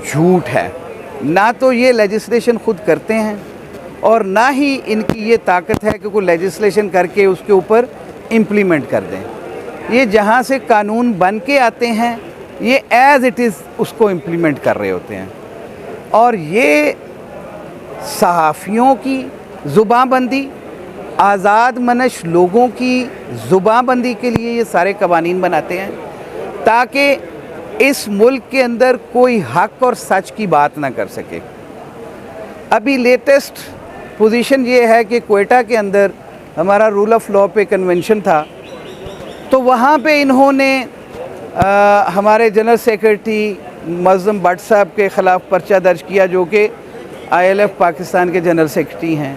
झूठ है। ना तो ये लेजिस्लेशन खुद करते हैं और ना ही इनकी ये ताकत है कि कोई लेजिस्लेशन करके उसके ऊपर इम्प्लीमेंट कर दें। ये जहाँ से कानून बन के आते हैं ये एज़ इट इज़ उसको इम्प्लीमेंट कर रहे होते हैं। और ये सहाफ़ियों की ज़ुबानबंदी, आज़ाद मनश लोगों की ज़ुबानबंदी के लिए ये सारे कवानीन बनाते हैं ताकि इस मुल्क के अंदर कोई हक और सच की बात ना कर सके। अभी लेटेस्ट पोजीशन ये है कि क्वेटा के अंदर हमारा रूल ऑफ लॉ पे कन्वेंशन था, तो वहाँ पे इन्होंने हमारे जनरल सेक्रेटरी मुअज़्ज़म भट्ट साहब के ख़िलाफ़ पर्चा दर्ज किया, जो कि ILF पाकिस्तान के जनरल सेक्रेटरी हैं।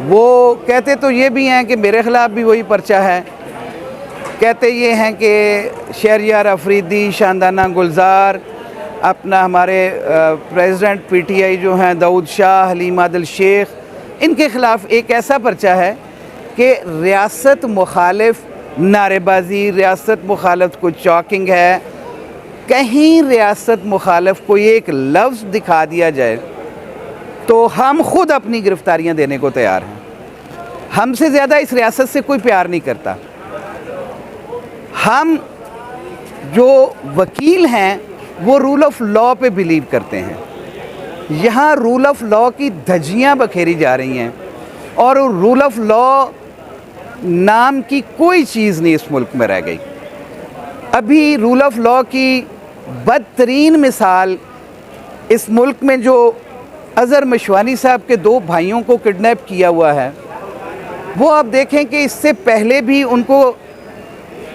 वो कहते तो ये भी हैं कि मेरे ख़िलाफ़ भी वही पर्चा है। कहते ये हैं कि शहरियार अफरीदी, शानदाना गुलजार, अपना हमारे प्रेसिडेंट PTI जो हैं दाऊद शाह, हलीम आदिल शेख, इनके ख़िलाफ़ एक ऐसा पर्चा है कि रियासत मुखालिफ नारेबाजी, रियासत मुखालिफ को चॉकिंग है। कहीं रियासत मुखालिफ को एक लफ्ज़ दिखा दिया जाए तो हम खुद अपनी गिरफ़्तारियाँ देने को तैयार हैं। हमसे ज़्यादा इस रियासत से कोई प्यार नहीं करता। हम जो वकील हैं वो रूल ऑफ लॉ पे बिलीव करते हैं। यहाँ रूल ऑफ लॉ की धज्जियाँ बखेरी जा रही हैं और रूल ऑफ लॉ नाम की कोई चीज़ नहीं इस मुल्क में रह गई। अभी रूल ऑफ लॉ की बदतरीन मिसाल इस मुल्क में जो अज़हर मशवानी साहब के 2 भाइयों को किडनैप किया हुआ है, वो आप देखें कि इससे पहले भी उनको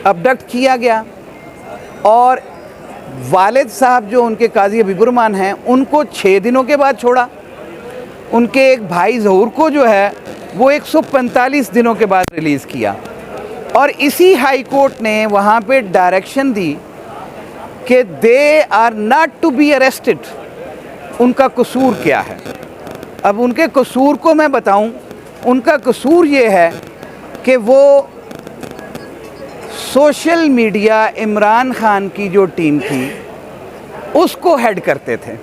अबडक्ट किया गया और वालिद साहब जो उनके काजी हबीबुर्रहमान हैं उनको 6 दिनों के बाद छोड़ा। उनके एक भाई ज़हूर को जो है वो 145 दिनों के बाद रिलीज़ किया। और इसी हाई कोर्ट ने वहाँ पे डायरेक्शन दी कि they are not to be arrested. उनका कसूर क्या है? अब उनके कसूर को मैं बताऊं, उनका कसूर ये है कि वो सोशल मीडिया इमरान खान की जो टीम थी उसको हेड करते थे।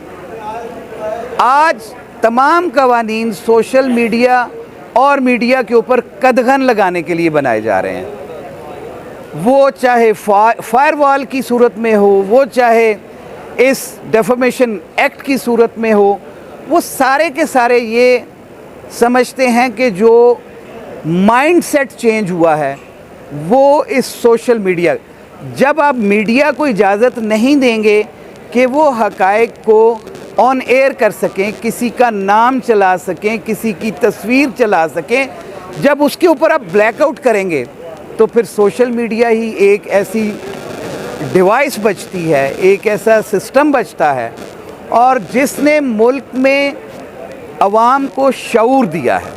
आज तमाम कवानीन सोशल मीडिया और मीडिया के ऊपर कदगन लगाने के लिए बनाए जा रहे हैं। वो चाहे फायरवॉल की सूरत में हो, वो चाहे इस डेफेमेशन एक्ट की सूरत में हो, वो सारे के सारे ये समझते हैं कि जो माइंडसेट चेंज हुआ है वो इस सोशल मीडिया, जब आप मीडिया को इजाज़त नहीं देंगे कि वो हक़ाइक़ को ऑन एयर कर सकें, किसी का नाम चला सकें, किसी की तस्वीर चला सकें, जब उसके ऊपर आप ब्लैकआउट करेंगे तो फिर सोशल मीडिया ही एक ऐसी डिवाइस बचती है, एक ऐसा सिस्टम बचता है और जिसने मुल्क में अवाम को शऊर दिया है।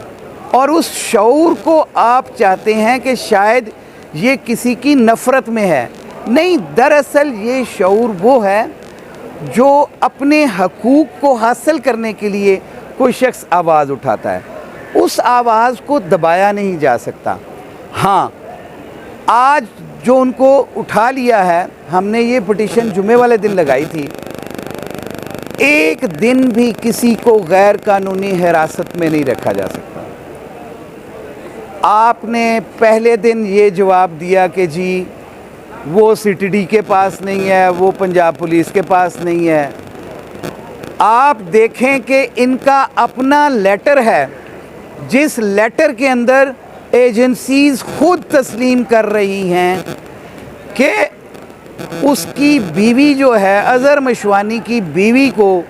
और उस शऊर को आप चाहते हैं कि शायद ये किसी की नफ़रत में है। नहीं, दरअसल ये शऊर वो है जो अपने हकूक़ को हासिल करने के लिए कोई शख्स आवाज़ उठाता है, उस आवाज़ को दबाया नहीं जा सकता। हाँ, आज जो उनको उठा लिया है, हमने ये पिटीशन जुमे वाले दिन लगाई थी, एक दिन भी किसी को गैर कानूनी हिरासत में नहीं रखा जा सकता। आपने पहले दिन ये जवाब दिया कि जी वो CTD के पास नहीं है, वो पंजाब पुलिस के पास नहीं है। आप देखें कि इनका अपना लेटर है, जिस लेटर के अंदर एजेंसीज़ खुद तस्लीम कर रही हैं कि उसकी बीवी जो है, अज़हर मशवानी की बीवी को,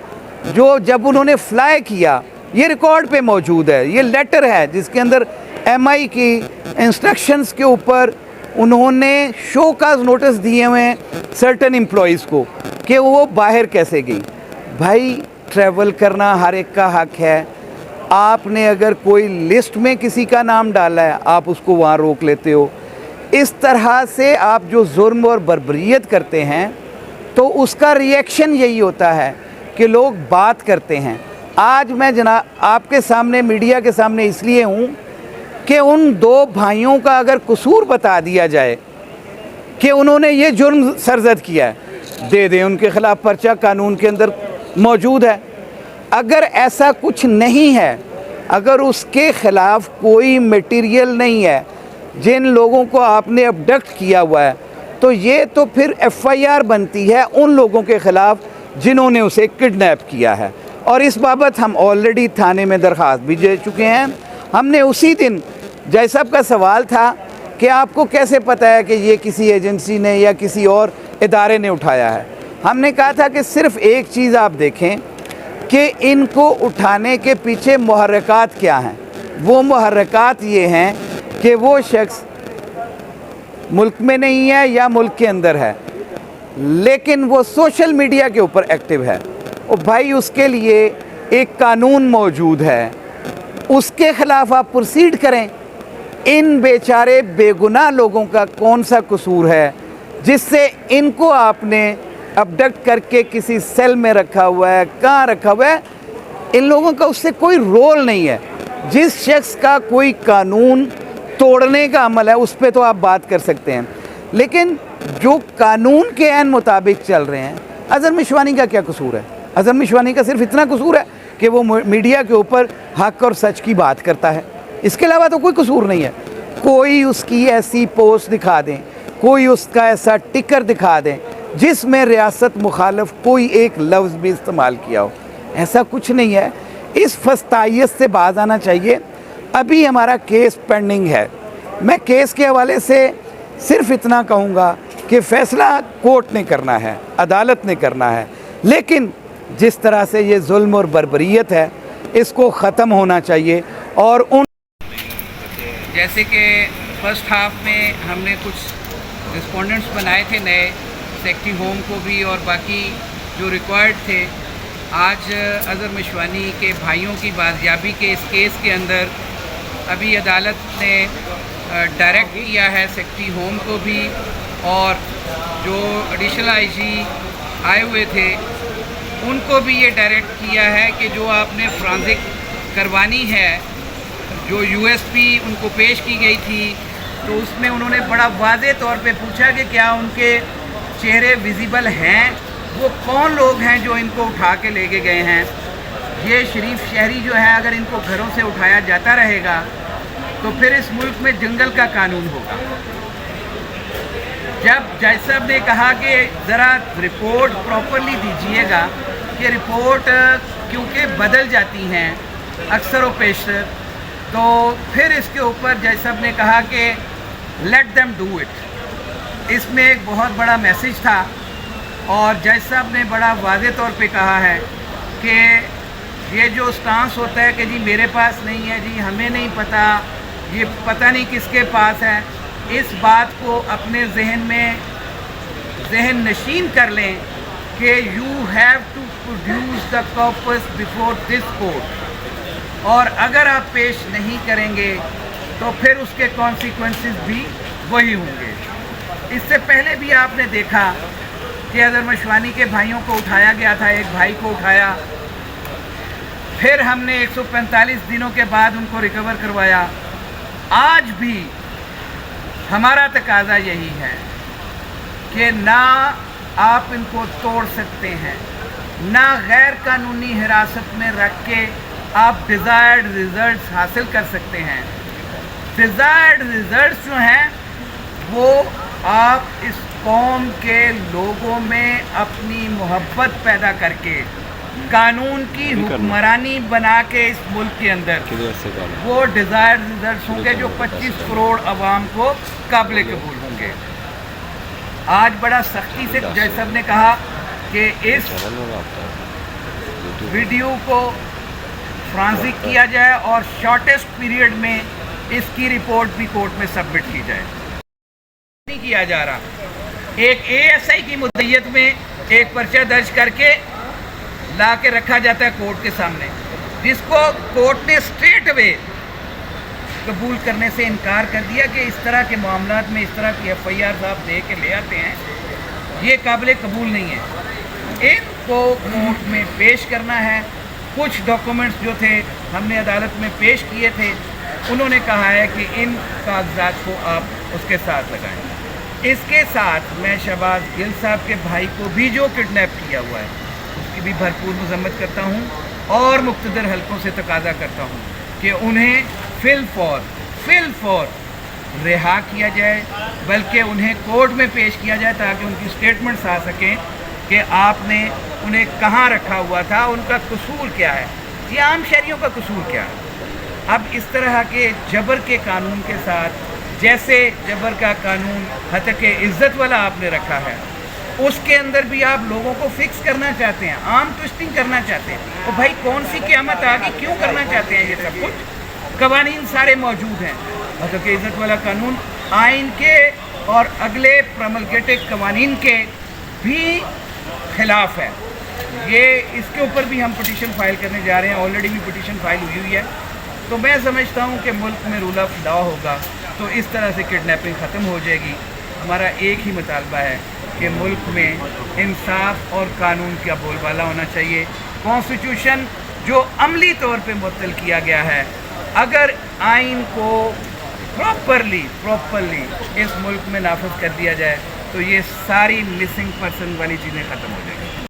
जो जब उन्होंने फ्लाई किया, ये रिकॉर्ड पे मौजूद है, ये लेटर है जिसके अंदर MI की इंस्ट्रक्शंस के ऊपर उन्होंने शोकाज नोटिस दिए हुए हैं सर्टन एम्प्लॉइज़ को कि वो बाहर कैसे गई। भाई, ट्रैवल करना हर एक का हक है। आपने अगर कोई लिस्ट में किसी का नाम डाला है, आप उसको वहाँ रोक लेते हो। इस तरह से आप जो जुर्म और बर्बरियत करते हैं तो उसका रिएक्शन यही होता है कि लोग बात करते हैं। आज मैं जनाब आपके सामने, मीडिया के सामने इसलिए हूँ कि उन 2 भाइयों का अगर कसूर बता दिया जाए कि उन्होंने ये जुर्म सरजद किया है, दे दें, उनके ख़िलाफ़ पर्चा कानून के अंदर मौजूद है। अगर ऐसा कुछ नहीं है, अगर उसके ख़िलाफ़ कोई मटेरियल नहीं है, जिन लोगों को आपने अबडक्ट किया हुआ है, तो ये तो फिर FIR बनती है उन लोगों के ख़िलाफ़ जिन्होंने उसे किडनैप किया है। और इस बाबत हम ऑलरेडी थाने में दरख्वास्त भी दे चुके हैं। हमने उसी दिन जय साहब का सवाल था कि आपको कैसे पता है कि ये किसी एजेंसी ने या किसी और इदारे ने उठाया है। हमने कहा था कि सिर्फ़ एक चीज़ आप देखें कि इनको उठाने के पीछे मुहर्रिकात क्या हैं। वो मुहर्रिकात ये हैं कि वो शख्स मुल्क में नहीं है या मुल्क के अंदर है, लेकिन वो सोशल मीडिया के ऊपर एक्टिव है। और भाई उसके लिए एक कानून मौजूद है, उसके ख़िलाफ़ आप प्रोसीड करें। इन बेचारे बेगुनाह लोगों का कौन सा कसूर है जिससे इनको आपने अबडक्ट करके किसी सेल में रखा हुआ है, कहाँ रखा हुआ है? इन लोगों का उससे कोई रोल नहीं है। जिस शख्स का कोई कानून तोड़ने का अमल है उस पर तो आप बात कर सकते हैं, लेकिन जो कानून के ऐन मुताबिक चल रहे हैं, अज़हर मिशवानी का क्या कसूर है? अज़हर मिशवानी का सिर्फ इतना कसूर है कि वो मीडिया के ऊपर हक और सच की बात करता है, इसके अलावा तो कोई कसूर नहीं है। कोई उसकी ऐसी पोस्ट दिखा दें, कोई उसका ऐसा टिकर दिखा दें जिसमें रियासत मुखालिफ कोई एक लफ्ज़ भी इस्तेमाल किया हो, ऐसा कुछ नहीं है। इस फस्तायत से बाज आना चाहिए। अभी हमारा केस पेंडिंग है। मैं केस के हवाले से सिर्फ इतना कहूँगा कि फ़ैसला कोर्ट ने करना है, अदालत ने करना है, लेकिन जिस तरह से ये जुल्म और बर्बरियत है इसको ख़त्म होना चाहिए। और उन जैसे कि फ़र्स्ट हाफ में हमने कुछ रिस्पोंडेंट्स बनाए थे नए, सेक्रेटरी होम को भी और बाकी जो रिक्वायर्ड थे। आज अज़हर मिशवानी के भाइयों की बाजियाबी के इस केस के अंदर अभी अदालत ने डायरेक्ट किया है सेक्रेटरी होम को भी, और जो एडिशनल IG आए हुए थे उनको भी ये डायरेक्ट किया है कि जो आपने फ्रांसिक करवानी है, जो USP उनको पेश की गई थी, तो उसमें उन्होंने बड़ा वाज़े तौर पे पूछा कि क्या उनके चेहरे विजिबल हैं, वो कौन लोग हैं जो इनको उठा के लेके गए हैं। ये शरीफ शहरी जो है, अगर इनको घरों से उठाया जाता रहेगा तो फिर इस मुल्क में जंगल का कानून होगा। जब जज साहब ने कहा कि ज़रा रिपोर्ट प्रॉपरली दीजिएगा, कि रिपोर्ट क्योंकि बदल जाती हैं अक्सर व पेशतर, तो फिर इसके ऊपर जज साहब ने कहा कि लेट देम डू इट। इसमें एक बहुत बड़ा मैसेज था और जज साहब ने बड़ा वाज़े तौर पे कहा है कि ये जो स्टांस होता है कि जी मेरे पास नहीं है, जी हमें नहीं पता, ये पता नहीं किसके पास है, इस बात को अपने जहन नशीन कर लें कि you have to produce the corpus before this court, और अगर आप पेश नहीं करेंगे तो फिर उसके कॉन्सिक्वेंसेस भी वही होंगे। इससे पहले भी आपने देखा कि अज़हर मिशवानी के भाइयों को उठाया गया था, एक भाई को उठाया, फिर हमने 145 दिनों के बाद उनको रिकवर करवाया। आज भी हमारा तकाजा यही है कि ना आप इनको तोड़ सकते हैं, ना गैर कानूनी हिरासत में रख के आप डिज़ायर्ड रिज़ल्ट्स हासिल कर सकते हैं। डिज़ायर्ड रिज़ल्ट्स जो हैं वो आप इस कौम के लोगों में अपनी मोहब्बत पैदा करके कानून की हुक्मरानी बना के इस मुल्क के अंदर वो डिज़ायर्ड रिजल्ट्स होंगे जो 25 करोड़ अवाम को काबिल कबूल होंगे। आज बड़ा सख्ती से जज साहब ने कहा कि इस वीडियो को फ्रांसिक किया जाए और शॉर्टेस्ट पीरियड में इसकी रिपोर्ट भी कोर्ट में सबमिट की जाए। नहीं किया जा रहा। एक ASI की मुद्दत में एक पर्चा दर्ज करके ला के रखा जाता है कोर्ट के सामने, जिसको कोर्ट ने स्ट्रेट वे कबूल करने से इनकार कर दिया कि इस तरह के मामलात में इस तरह की FIR आप दे के ले आते हैं, ये काबिल कबूल नहीं है। इनको कोर्ट में पेश करना है। कुछ डॉक्यूमेंट्स जो थे हमने अदालत में पेश किए थे, उन्होंने कहा है कि इन कागजात को आप उसके साथ लगाएं। इसके साथ मैं शहबाज गिल साहब के भाई को भी जो किडनैप किया हुआ है उसकी भी भरपूर मजम्मत करता हूँ और मुख्तदर हलकों से तकाजा करता हूँ कि उन्हें फिल फॉर रिहा किया जाए, बल्कि उन्हें कोर्ट में पेश किया जाए ताकि उनकी स्टेटमेंट्स आ सकें कि आपने उन्हें कहाँ रखा हुआ था, उनका कसूर क्या है, ये आम शहरियों का कसूर क्या है। अब इस तरह के जबर के कानून के साथ, जैसे जबर का कानून हतक इज़्ज़त वाला आपने रखा है, उसके अंदर भी आप लोगों को फिक्स करना चाहते हैं, आर्म ट्विस्टिंग करना चाहते हैं। तो भाई कौन सी क़यामत आ गई, क्यों करना चाहते हैं ये सब कुछ? कवानीन सारे मौजूद हैं, हतक इज़्ज़त वाला कानून आइन के और अगले प्रमलगेटेड कवानीन के भी खिलाफ है। ये इसके ऊपर भी हम पिटीशन फाइल करने जा रहे हैं, ऑलरेडी भी पिटीशन फाइल हुई है। तो मैं समझता हूँ कि मुल्क में रूल ऑफ लॉ होगा तो इस तरह से किडनैपिंग ख़त्म हो जाएगी। हमारा एक ही मुतालबा है कि मुल्क में इंसाफ और कानून का बोलबाला होना चाहिए। कॉन्स्टिट्यूशन जो अमली तौर पे मुअत्तल किया गया है, अगर आइन को प्रॉपरली इस मुल्क में नाफिज कर दिया जाए तो ये सारी मिसिंग पर्सन वाली चीज़ें ख़त्म हो जाएंगी।